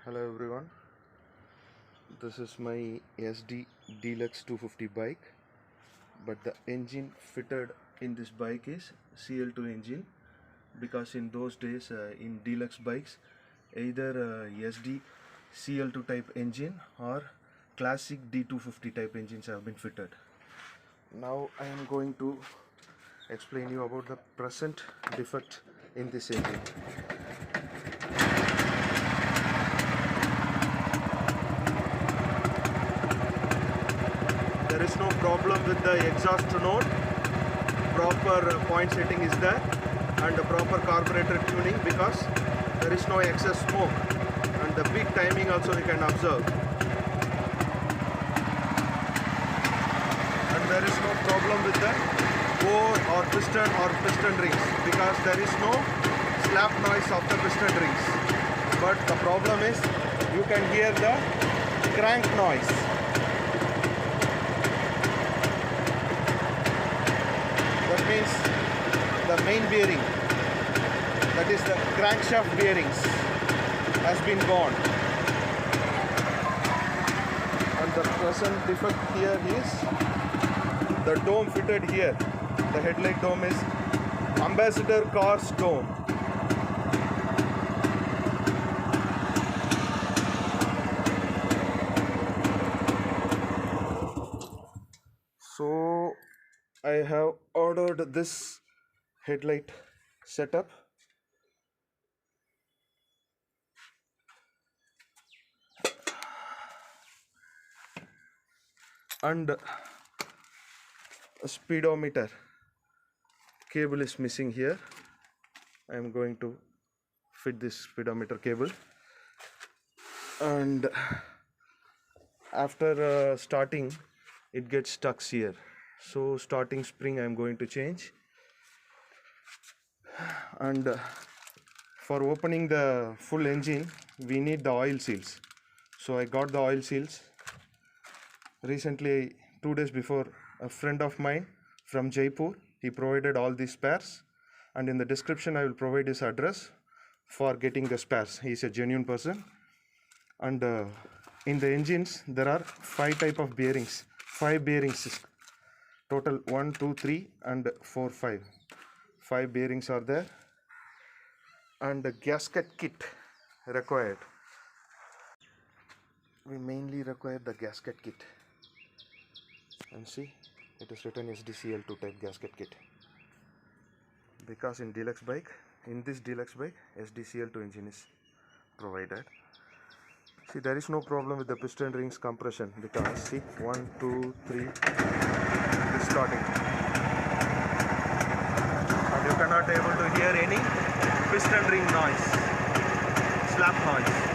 Hello everyone, this is my YEZDI Deluxe 250 bike, but the engine fitted in this bike is CL2 engine, because in those days in deluxe bikes either YEZDI CL2 type engine or classic D250 type engines have been fitted. Now I am going to explain you about the present defect in this engine. There is no problem with the exhaust note, proper point setting is there, and the proper carburetor tuning, because there is no excess smoke, and the peak timing also we can observe. And there is no problem with the bore or piston rings, because there is no slap noise of the piston rings. But the problem is you can hear the crank noise. That means the main bearing, that is the crankshaft bearings, has been gone. And the present defect here is the dome fitted here. The headlight dome is Ambassador Cars dome. So I have ordered this headlight setup, and a speedometer cable is missing here. I am going to fit this speedometer cable, and after starting it gets stuck here. So starting spring I am going to change, and for opening the full engine we need the oil seals. So I got the oil seals recently, 2 days before. A friend of mine from Jaipur, he provided all these spares, and in the description I will provide his address for getting the spares. He is a genuine person. And in the engines there are 5 type of bearings, 5 bearings total, 1 2 3 and 4 5 bearings are there, and the gasket kit required. We mainly require the gasket kit, and see, it is written YEZDI-CL2 type gasket kit, because in this deluxe bike YEZDI-CL2 engine is provided. See, there is no problem with the piston rings compression, because see, 1 2 3 is starting, and you cannot able to hear any piston ring noise, slap noise.